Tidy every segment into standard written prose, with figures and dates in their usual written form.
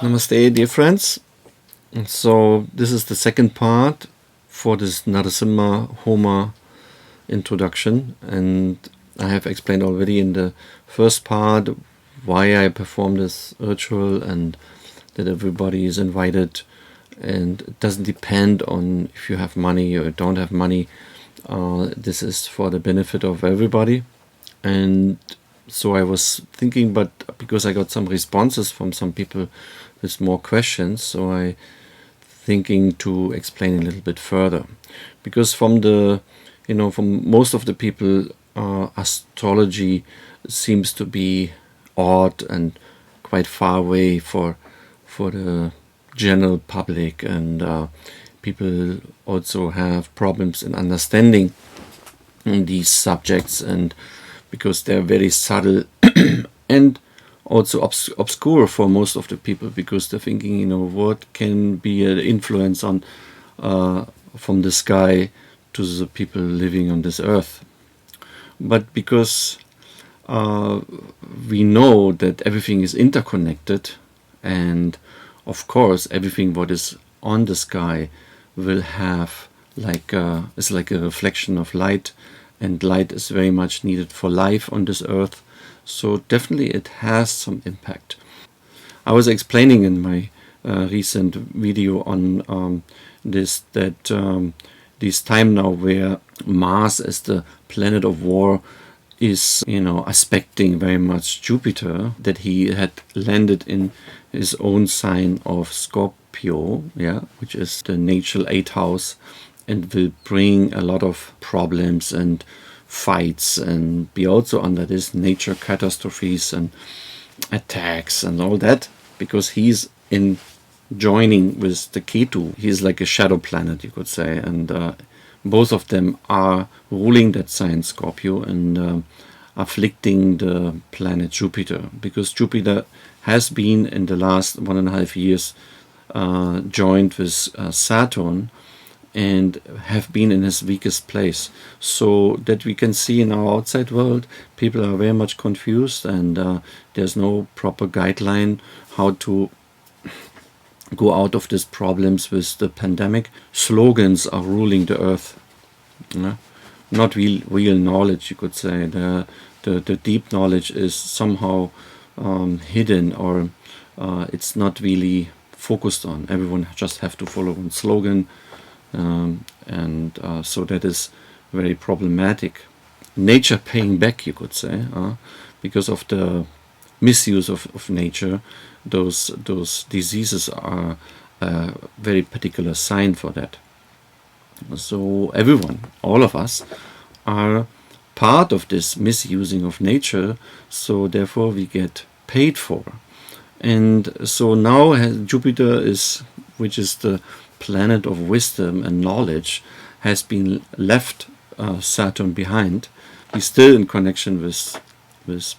Namaste, dear friends. So this is the second part for this Narasimha Homa introduction, and I have explained already in the first part why I perform this ritual and that everybody is invited, and it doesn't depend on if you have money or don't have money. This is for the benefit of everybody. And so I was thinking, but because I got some responses from some people with more questions, so I thinking to explain a little bit further. Because from from most of the people, astrology seems to be odd and quite far away for the general public, and people also have problems in understanding these subjects, and because they're very subtle and also obscure for most of the people, because they're thinking, what can be an influence on from the sky to the people living on this earth. But because we know that everything is interconnected, and of course everything what is on the sky will have it's like a reflection of light, and light is very much needed for life on this earth. So definitely it has some impact. I was explaining in my recent video on this time now where Mars as the planet of war is aspecting very much Jupiter, that he had landed in his own sign of Scorpio, which is the natural 8th house, and will bring a lot of problems and fights, and be also under this nature catastrophes and attacks and all that, because he's in joining with the Ketu. He's like a shadow planet, you could say, and both of them are ruling that sign Scorpio and afflicting the planet Jupiter, because Jupiter has been in the last 1.5 years joined with Saturn, and have been in his weakest place, so that we can see in our outside world people are very much confused, and there's no proper guideline how to go out of these problems with the pandemic. Slogans are ruling the earth, not real knowledge, you could say. The deep knowledge is somehow hidden, or it's not really focused on. Everyone just have to follow one slogan, so that is very problematic. Nature paying back, you could say, because of the misuse of nature. Those diseases are a very particular sign for that. So everyone, all of us, are part of this misusing of nature, so therefore we get paid for. And so now Jupiter which is the planet of wisdom and knowledge, has been left Saturn behind. He's still in connection with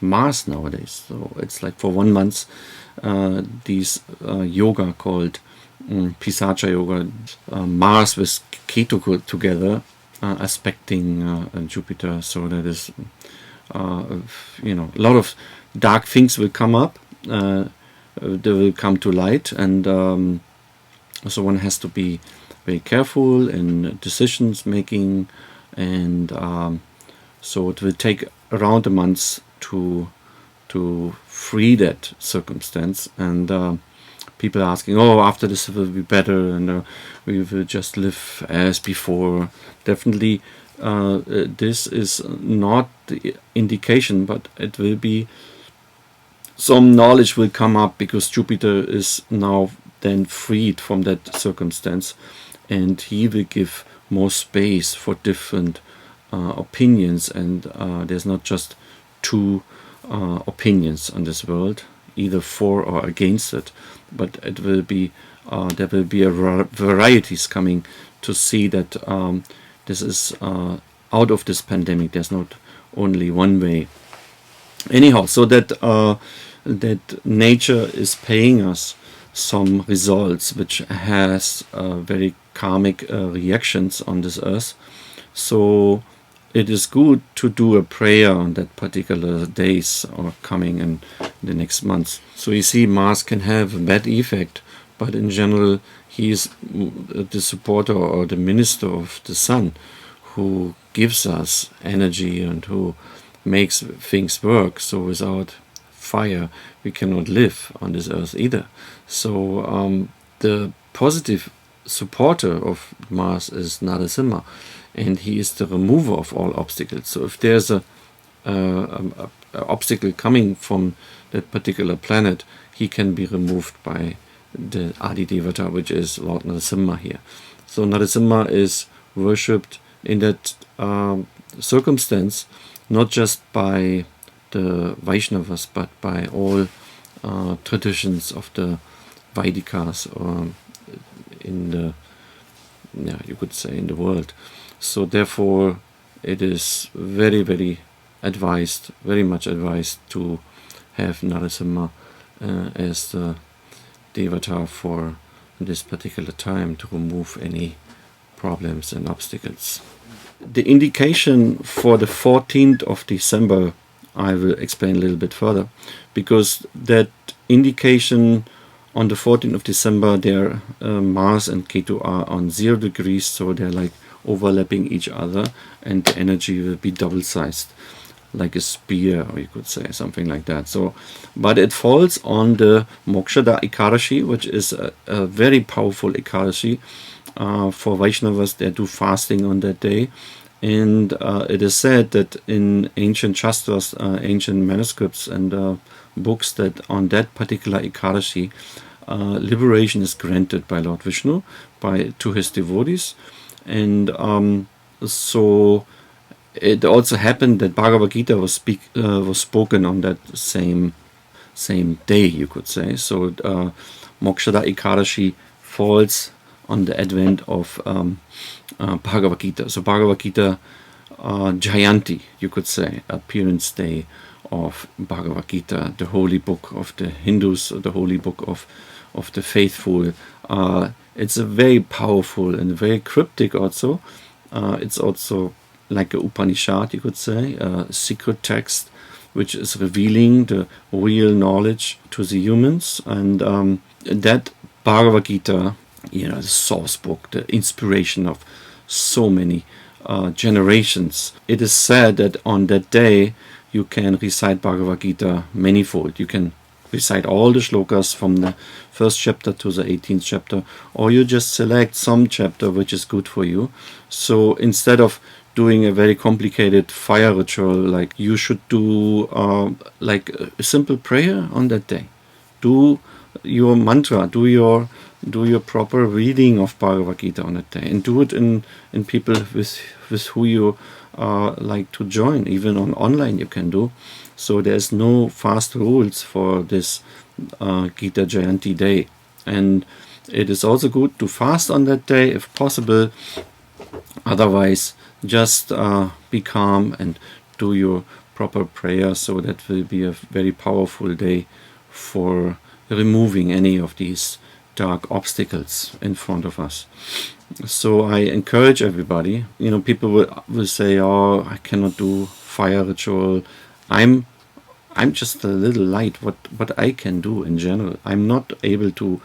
Mars nowadays. So it's like for 1 month, these yoga called Pisaca yoga, Mars with Ketu together, aspecting Jupiter. So that is, a lot of dark things will come up. They will come to light, and so one has to be very careful in decisions making, and so it will take around a month to free that circumstance. And people are asking, after this it will be better, and we will just live as before. Definitely this is not the indication, but it will be, some knowledge will come up, because Jupiter is now then freed from that circumstance, and he will give more space for different opinions, and there's not just two opinions on this world, either for or against it, but it will be there will be a varieties coming to see that this is out of this pandemic. There's not only one way. Anyhow, so that nature is paying us some results, which has very karmic reactions on this earth. So it is good to do a prayer on that particular days or coming in the next months. So you see, Mars can have a bad effect, but in general, he is the supporter or the minister of the sun, who gives us energy and who makes things work. So without fire, we cannot live on this earth either. So the positive supporter of Mars is Narasimha, and he is the remover of all obstacles. So if there's a obstacle coming from that particular planet, he can be removed by the Adi Devata, which is Lord Narasimha here. So Narasimha is worshipped in that circumstance, not just by the Vaishnavas, but by all traditions of the Vaidikas, in the, you could say, in the world. So therefore, it is very, very advised, very much advised, to have Narasimha as the Devata for this particular time, to remove any problems and obstacles. The indication for the 14th of December, I will explain a little bit further, because that indication on the 14th of December, there Mars and Ketu are on 0 degrees, so they're like overlapping each other, and the energy will be double-sized, like a spear, or you could say something like that. So, but it falls on the Mokshada Ekadashi, which is a very powerful Ekadashi. For Vaishnavas, they do fasting on that day, and it is said that in ancient Shastras, ancient manuscripts and books, that on that particular Ekadashi, liberation is granted by Lord Vishnu to his devotees. And so it also happened that Bhagavad Gita was spoken on that same day, you could say. So Mokshada Ekadashi falls on the advent of Bhagavad Gita. So Bhagavad Gita Jayanti, you could say, appearance day of Bhagavad Gita, the holy book of the Hindus, the holy book of the faithful. It's a very powerful and very cryptic also. It's also like a Upanishad, you could say, a secret text which is revealing the real knowledge to the humans. And that Bhagavad Gita, the source book, the inspiration of so many generations. It is said that on that day you can recite Bhagavad Gita manifold. You can recite all the shlokas from the first chapter to the 18th chapter, or you just select some chapter which is good for you. So instead of doing a very complicated fire ritual, like, you should do like a simple prayer on that day. Do your mantra, do your proper reading of Bhagavad Gita on that day, and do it in people with who you like to join. Even online you can do. So there's no fast rules for this Gita Jayanti day. And it is also good to fast on that day if possible. Otherwise, just be calm and do your proper prayer. So that will be a very powerful day for removing any of these dark obstacles in front of us. So I encourage everybody. People will say, "Oh, I cannot do fire ritual. I'm just a little light. What I can do in general. I'm not able to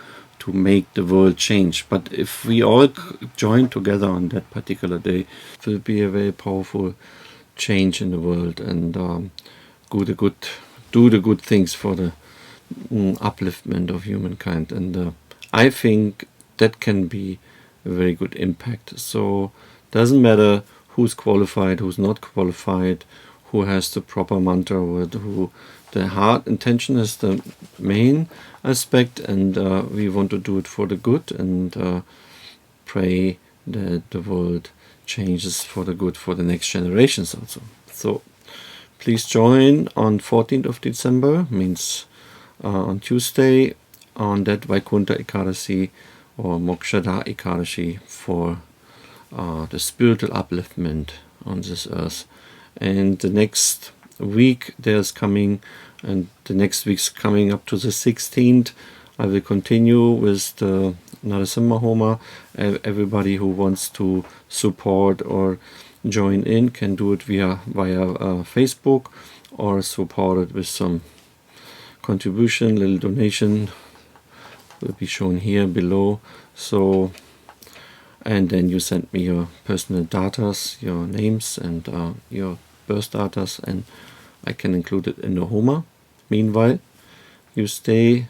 make the world change. But if we all join together on that particular day, it will be a very powerful change in the world, and do the good things for the upliftment of humankind. And I think that can be a very good impact. So doesn't matter who's qualified, who's not qualified, who has the proper mantra, who the heart intention is the main aspect, and we want to do it for the good, and pray that the world changes for the good for the next generations also. So please join on 14th of December, means on Tuesday, on that Vaikunta Ekadashi or Mokshada Ekadashi, for the spiritual upliftment on this earth. And the next week there's coming, and the next week's coming up to the 16th, I will continue with the Narasimha Homa. Everybody who wants to support or join in can do it via Facebook, or support it with some contribution. Little donation will be shown here below. So, and then you send me your personal data, your names and your birth data, and I can include it in the Homa. Meanwhile, you stay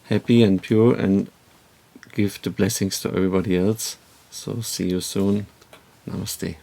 happy and pure and give the blessings to everybody else. So see you soon. Namaste.